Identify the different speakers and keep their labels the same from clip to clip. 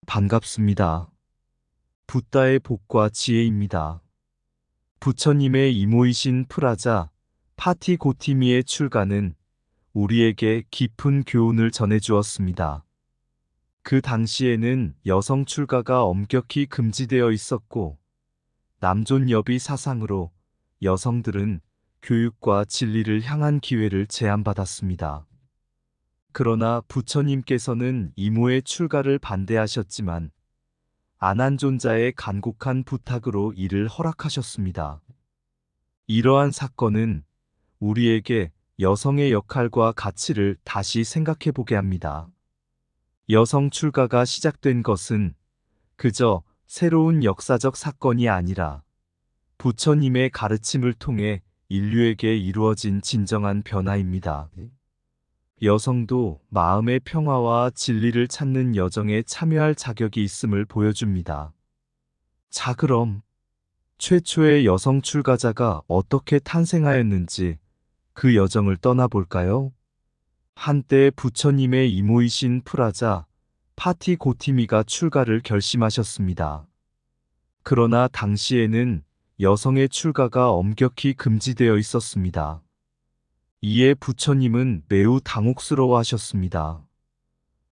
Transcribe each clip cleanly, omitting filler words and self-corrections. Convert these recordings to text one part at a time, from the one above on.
Speaker 1: 반갑습니다. 붓다의 복과 지혜입니다. 부처님의 이모이신 프라자 파티고티미의 출가는 우리에게 깊은 교훈을 전해주었습니다. 그 당시에는 여성 출가가 엄격히 금지되어 있었고, 남존여비 사상으로 여성들은 교육과 진리를 향한 기회를 제한받았습니다. 그러나 부처님께서는 이모의 출가를 반대하셨지만 아난존자의 간곡한 부탁으로 이를 허락하셨습니다. 이러한 사건은 우리에게 여성의 역할과 가치를 다시 생각해 보게 합니다. 여성 출가가 시작된 것은 그저 새로운 역사적 사건이 아니라 부처님의 가르침을 통해 인류에게 이루어진 진정한 변화입니다. 여성도 마음의 평화와 진리를 찾는 여정에 참여할 자격이 있음을 보여줍니다. 자, 그럼 최초의 여성 출가자가 어떻게 탄생하였는지 그 여정을 떠나볼까요? 한때 부처님의 이모이신 프라자 파티고티미가 출가를 결심하셨습니다. 그러나 당시에는 여성의 출가가 엄격히 금지되어 있었습니다. 이에 부처님은 매우 당혹스러워하셨습니다.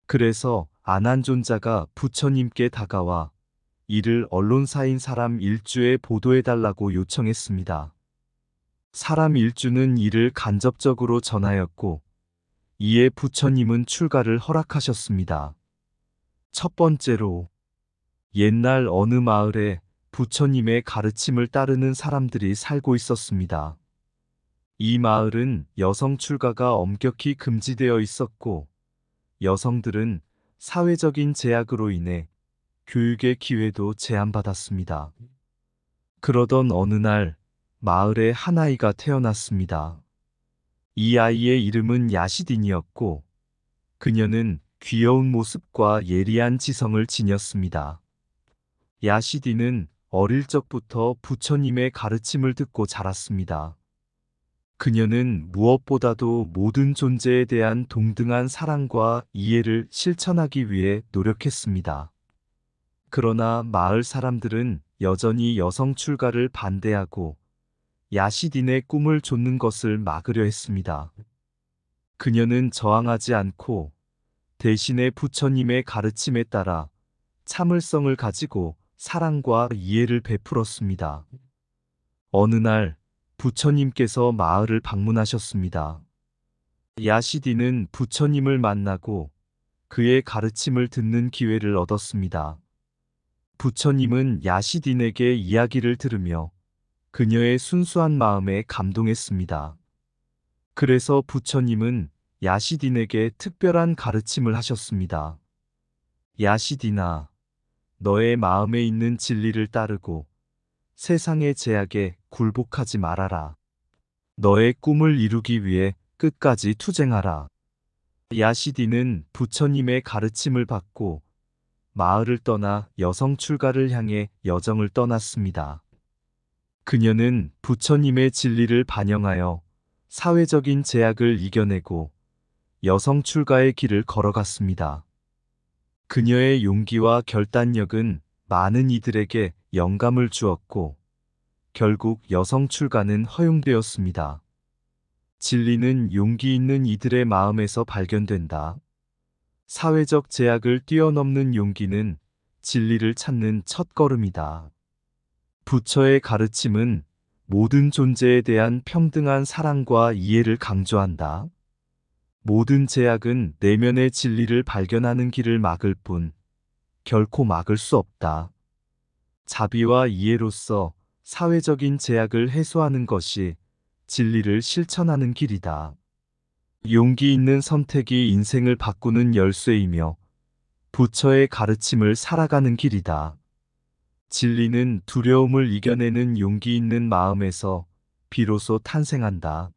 Speaker 1: 그래서 아난존자가 부처님께 다가와 이를 언론사인 사람 일주에 보도해달라고 요청했습니다. 사람 일주는 이를 간접적으로 전하였고, 이에 부처님은 출가를 허락하셨습니다. 첫 번째로, 옛날 어느 마을에 부처님의 가르침을 따르는 사람들이 살고 있었습니다. 이 마을은 여성 출가가 엄격히 금지되어 있었고, 여성들은 사회적인 제약으로 인해 교육의 기회도 제한받았습니다. 그러던 어느 날 마을에 한 아이가 태어났습니다. 이 아이의 이름은 야시딘이었고, 그녀는 귀여운 모습과 예리한 지성을 지녔습니다. 야시딘은 어릴 적부터 부처님의 가르침을 듣고 자랐습니다. 그녀는 무엇보다도 모든 존재에 대한 동등한 사랑과 이해를 실천하기 위해 노력했습니다. 그러나 마을 사람들은 여전히 여성 출가를 반대하고 야시딘의 꿈을 좇는 것을 막으려 했습니다. 그녀는 저항하지 않고 대신에 부처님의 가르침에 따라 참을성을 가지고 사랑과 이해를 베풀었습니다. 어느 날 부처님께서 마을을 방문하셨습니다. 야시딘은 부처님을 만나고 그의 가르침을 듣는 기회를 얻었습니다. 부처님은 야시딘에게 이야기를 들으며 그녀의 순수한 마음에 감동했습니다. 그래서 부처님은 야시딘에게 특별한 가르침을 하셨습니다. 야시딘아, 너의 마음에 있는 진리를 따르고 세상의 제약에 굴복하지 말아라. 너의 꿈을 이루기 위해 끝까지 투쟁하라. 야시딘은 부처님의 가르침을 받고 마을을 떠나 여성 출가를 향해 여정을 떠났습니다. 그녀는 부처님의 진리를 반영하여 사회적인 제약을 이겨내고 여성 출가의 길을 걸어갔습니다. 그녀의 용기와 결단력은 많은 이들에게 영감을 주었고, 결국 여성 출가는 허용되었습니다. 진리는 용기 있는 이들의 마음에서 발견된다. 사회적 제약을 뛰어넘는 용기는 진리를 찾는 첫걸음이다. 부처의 가르침은 모든 존재에 대한 평등한 사랑과 이해를 강조한다. 모든 제약은 내면의 진리를 발견하는 길을 막을 뿐 결코 막을 수 없다. 자비와 이해로서 사회적인 제약을 해소하는 것이 진리를 실천하는 길이다. 용기 있는 선택이 인생을 바꾸는 열쇠이며 부처의 가르침을 살아가는 길이다. 진리는 두려움을 이겨내는 용기 있는 마음에서 비로소 탄생한다.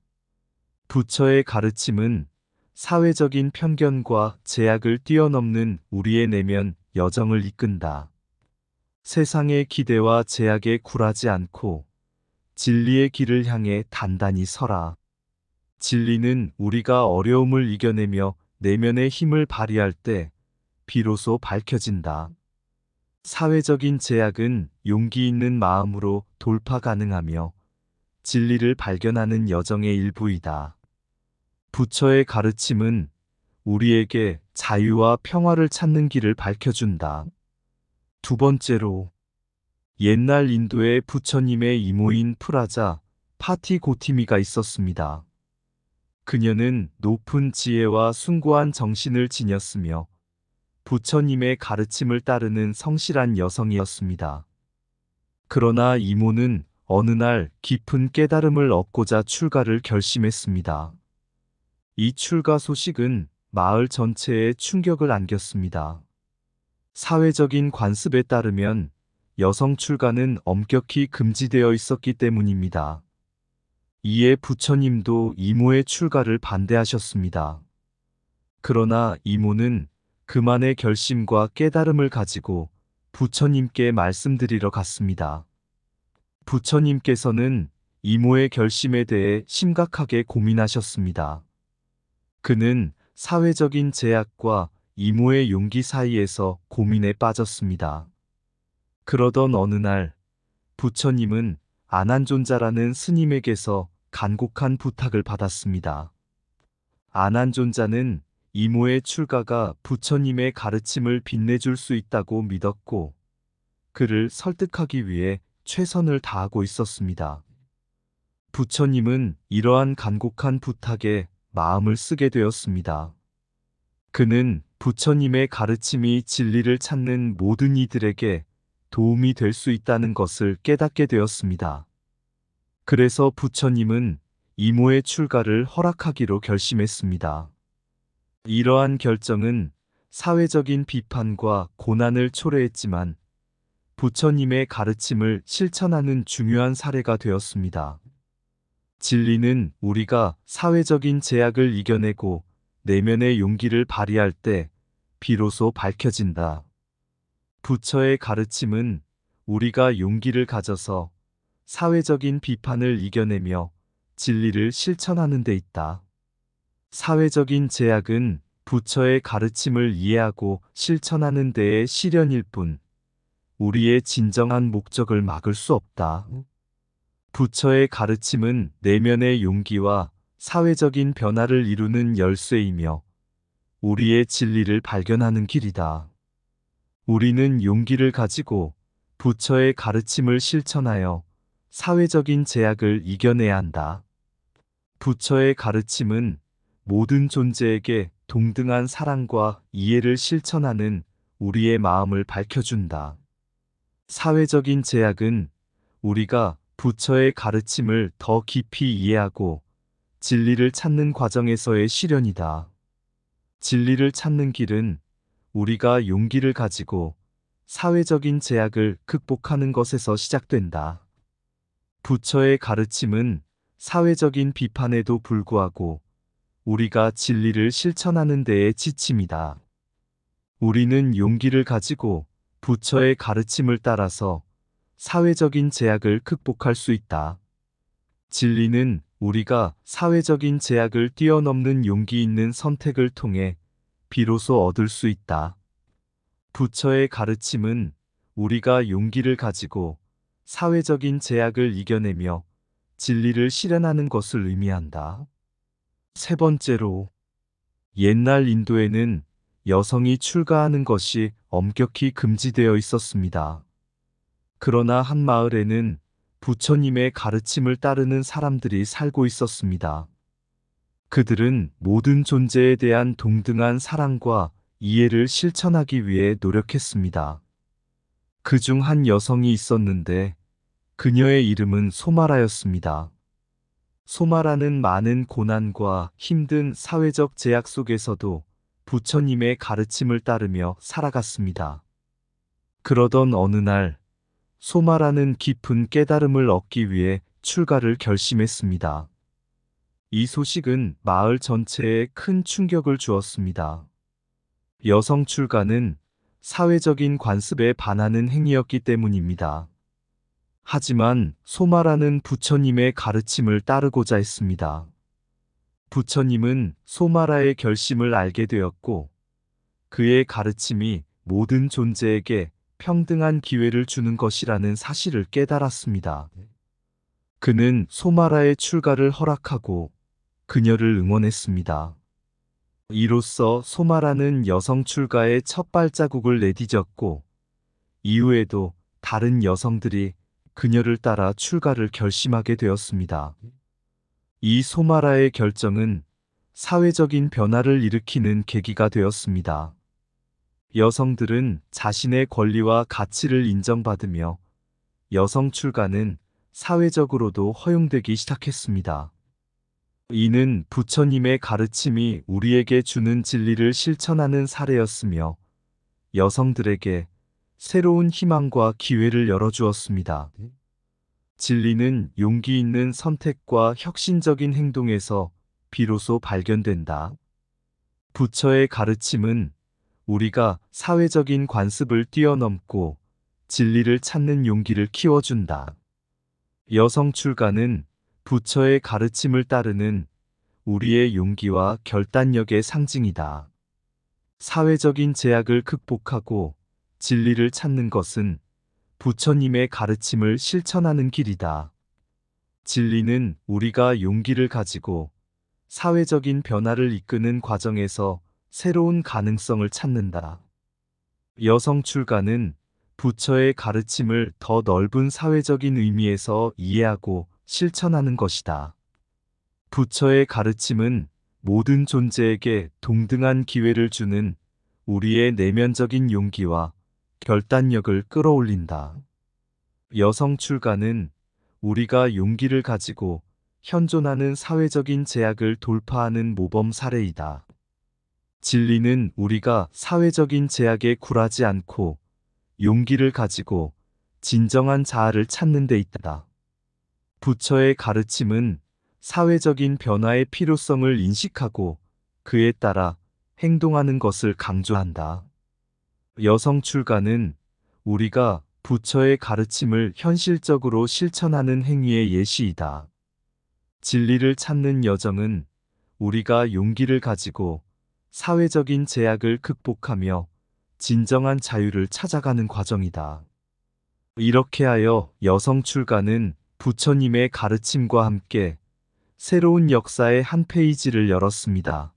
Speaker 1: 부처의 가르침은 사회적인 편견과 제약을 뛰어넘는 우리의 내면 여정을 이끈다. 세상의 기대와 제약에 굴하지 않고 진리의 길을 향해 단단히 서라. 진리는 우리가 어려움을 이겨내며 내면의 힘을 발휘할 때 비로소 밝혀진다. 사회적인 제약은 용기 있는 마음으로 돌파 가능하며 진리를 발견하는 여정의 일부이다. 부처의 가르침은 우리에게 자유와 평화를 찾는 길을 밝혀준다. 두 번째로, 옛날 인도에 부처님의 이모인 프라자 파티고티미가 있었습니다. 그녀는 높은 지혜와 숭고한 정신을 지녔으며 부처님의 가르침을 따르는 성실한 여성이었습니다. 그러나 이모는 어느 날 깊은 깨달음을 얻고자 출가를 결심했습니다. 이 출가 소식은 마을 전체에 충격을 안겼습니다. 사회적인 관습에 따르면 여성 출가는 엄격히 금지되어 있었기 때문입니다. 이에 부처님도 이모의 출가를 반대하셨습니다. 그러나 이모는 그만의 결심과 깨달음을 가지고 부처님께 말씀드리러 갔습니다. 부처님께서는 이모의 결심에 대해 심각하게 고민하셨습니다. 그는 사회적인 제약과 이모의 용기 사이에서 고민에 빠졌습니다. 그러던 어느 날 부처님은 아난존자라는 스님에게서 간곡한 부탁을 받았습니다. 아난존자는 이모의 출가가 부처님의 가르침을 빛내줄 수 있다고 믿었고 그를 설득하기 위해 최선을 다하고 있었습니다. 부처님은 이러한 간곡한 부탁에 마음을 쓰게 되었습니다. 그는 부처님의 가르침이 진리를 찾는 모든 이들에게 도움이 될 수 있다는 것을 깨닫게 되었습니다. 그래서 부처님은 이모의 출가를 허락하기로 결심했습니다. 이러한 결정은 사회적인 비판과 고난을 초래했지만 부처님의 가르침을 실천하는 중요한 사례가 되었습니다. 진리는 우리가 사회적인 제약을 이겨내고 내면의 용기를 발휘할 때 비로소 밝혀진다. 부처의 가르침은 우리가 용기를 가져서 사회적인 비판을 이겨내며 진리를 실천하는 데 있다. 사회적인 제약은 부처의 가르침을 이해하고 실천하는 데의 시련일 뿐 우리의 진정한 목적을 막을 수 없다. 부처의 가르침은 내면의 용기와 사회적인 변화를 이루는 열쇠이며 우리의 진리를 발견하는 길이다. 우리는 용기를 가지고 부처의 가르침을 실천하여 사회적인 제약을 이겨내야 한다. 부처의 가르침은 모든 존재에게 동등한 사랑과 이해를 실천하는 우리의 마음을 밝혀준다. 사회적인 제약은 우리가 부처의 가르침을 더 깊이 이해하고 진리를 찾는 과정에서의 시련이다. 진리를 찾는 길은 우리가 용기를 가지고 사회적인 제약을 극복하는 것에서 시작된다. 부처의 가르침은 사회적인 비판에도 불구하고 우리가 진리를 실천하는 데에 지침이다. 우리는 용기를 가지고 부처의 가르침을 따라서 사회적인 제약을 극복할 수 있다. 진리는 우리가 사회적인 제약을 뛰어넘는 용기 있는 선택을 통해 비로소 얻을 수 있다. 부처의 가르침은 우리가 용기를 가지고 사회적인 제약을 이겨내며 진리를 실현하는 것을 의미한다. 세 번째로, 옛날 인도에는 여성이 출가하는 것이 엄격히 금지되어 있었습니다. 그러나 한 마을에는 부처님의 가르침을 따르는 사람들이 살고 있었습니다. 그들은 모든 존재에 대한 동등한 사랑과 이해를 실천하기 위해 노력했습니다. 그중 한 여성이 있었는데 그녀의 이름은 소마라였습니다. 소마라는 많은 고난과 힘든 사회적 제약 속에서도 부처님의 가르침을 따르며 살아갔습니다. 그러던 어느 날 소마라는 깊은 깨달음을 얻기 위해 출가를 결심했습니다. 이 소식은 마을 전체에 큰 충격을 주었습니다. 여성 출가는 사회적인 관습에 반하는 행위였기 때문입니다. 하지만 소마라는 부처님의 가르침을 따르고자 했습니다. 부처님은 소마라의 결심을 알게 되었고 그의 가르침이 모든 존재에게 평등한 기회를 주는 것이라는 사실을 깨달았습니다. 그는 소마라의 출가를 허락하고 그녀를 응원했습니다. 이로써 소마라는 여성 출가의 첫 발자국을 내디뎠고, 이후에도 다른 여성들이 그녀를 따라 출가를 결심하게 되었습니다. 이 소마라의 결정은 사회적인 변화를 일으키는 계기가 되었습니다. 여성들은 자신의 권리와 가치를 인정받으며 여성 출가는 사회적으로도 허용되기 시작했습니다. 이는 부처님의 가르침이 우리에게 주는 진리를 실천하는 사례였으며 여성들에게 새로운 희망과 기회를 열어주었습니다. 진리는 용기 있는 선택과 혁신적인 행동에서 비로소 발견된다. 부처의 가르침은 우리가 사회적인 관습을 뛰어넘고 진리를 찾는 용기를 키워준다. 여성 출가는 부처의 가르침을 따르는 우리의 용기와 결단력의 상징이다. 사회적인 제약을 극복하고 진리를 찾는 것은 부처님의 가르침을 실천하는 길이다. 진리는 우리가 용기를 가지고 사회적인 변화를 이끄는 과정에서 새로운 가능성을 찾는다. 여성 출가는 부처의 가르침을 더 넓은 사회적인 의미에서 이해하고 실천하는 것이다. 부처의 가르침은 모든 존재에게 동등한 기회를 주는 우리의 내면적인 용기와 결단력을 끌어올린다. 여성 출가는 우리가 용기를 가지고 현존하는 사회적인 제약을 돌파하는 모범 사례이다. 진리는 우리가 사회적인 제약에 굴하지 않고 용기를 가지고 진정한 자아를 찾는 데 있다. 부처의 가르침은 사회적인 변화의 필요성을 인식하고 그에 따라 행동하는 것을 강조한다. 여성 출가는 우리가 부처의 가르침을 현실적으로 실천하는 행위의 예시이다. 진리를 찾는 여정은 우리가 용기를 가지고 사회적인 제약을 극복하며 진정한 자유를 찾아가는 과정이다. 이렇게 하여 여성 출가는 부처님의 가르침과 함께 새로운 역사의 한 페이지를 열었습니다.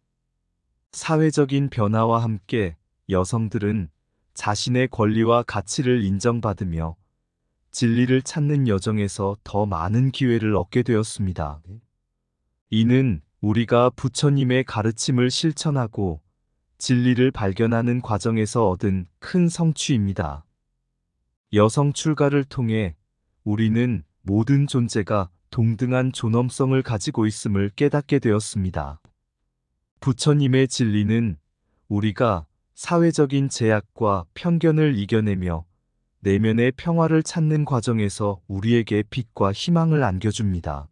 Speaker 1: 사회적인 변화와 함께 여성들은 자신의 권리와 가치를 인정받으며 진리를 찾는 여정에서 더 많은 기회를 얻게 되었습니다. 이는 우리가 부처님의 가르침을 실천하고 진리를 발견하는 과정에서 얻은 큰 성취입니다. 여성 출가를 통해 우리는 모든 존재가 동등한 존엄성을 가지고 있음을 깨닫게 되었습니다. 부처님의 진리는 우리가 사회적인 제약과 편견을 이겨내며 내면의 평화를 찾는 과정에서 우리에게 빛과 희망을 안겨줍니다.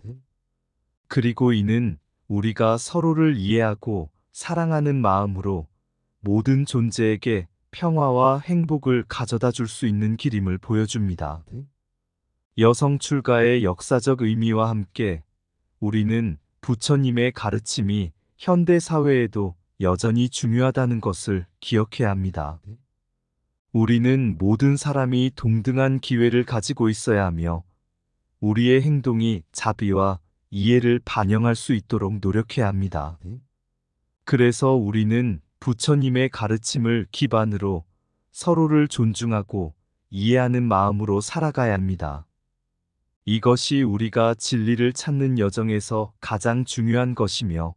Speaker 1: 그리고 이는 우리가 서로를 이해하고 사랑하는 마음으로 모든 존재에게 평화와 행복을 가져다 줄 수 있는 길임을 보여줍니다. 여성 출가의 역사적 의미와 함께 우리는 부처님의 가르침이 현대 사회에도 여전히 중요하다는 것을 기억해야 합니다. 우리는 모든 사람이 동등한 기회를 가지고 있어야 하며 우리의 행동이 자비와 이해를 반영할 수 있도록 노력해야 합니다. 그래서 우리는 부처님의 가르침을 기반으로 서로를 존중하고 이해하는 마음으로 살아가야 합니다. 이것이 우리가 진리를 찾는 여정에서 가장 중요한 것이며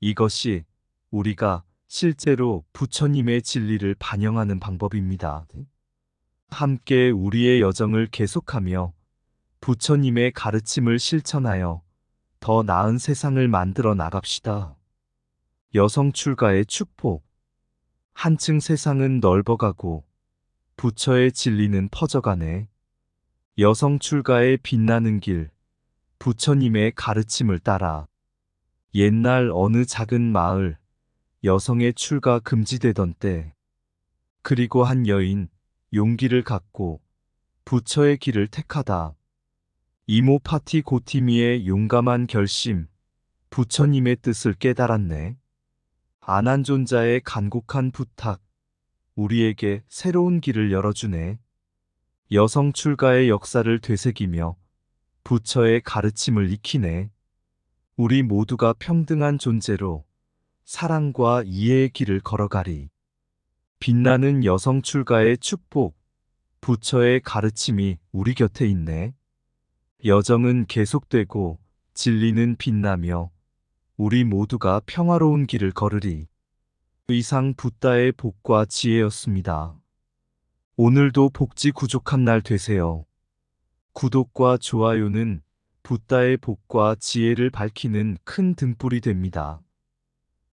Speaker 1: 이것이 우리가 실제로 부처님의 진리를 반영하는 방법입니다. 함께 우리의 여정을 계속하며 부처님의 가르침을 실천하여 더 나은 세상을 만들어 나갑시다. 여성 출가의 축복. 한층 세상은 넓어가고 부처의 진리는 퍼져가네. 여성 출가의 빛나는 길. 부처님의 가르침을 따라. 옛날 어느 작은 마을. 여성의 출가 금지되던 때. 그리고 한 여인 용기를 갖고 부처의 길을 택하다. 이모 파티 고티미의 용감한 결심. 부처님의 뜻을 깨달았네. 안한존자의 간곡한 부탁. 우리에게 새로운 길을 열어주네. 여성 출가의 역사를 되새기며 부처의 가르침을 익히네. 우리 모두가 평등한 존재로 사랑과 이해의 길을 걸어가리. 빛나는 여성 출가의 축복, 부처의 가르침이 우리 곁에 있네. 여정은 계속되고 진리는 빛나며 우리 모두가 평화로운 길을 걸으리. 이상 붓다의 복과 지혜였습니다. 오늘도 복지 구족한 날 되세요. 구독과 좋아요는 붓다의 복과 지혜를 밝히는 큰 등불이 됩니다.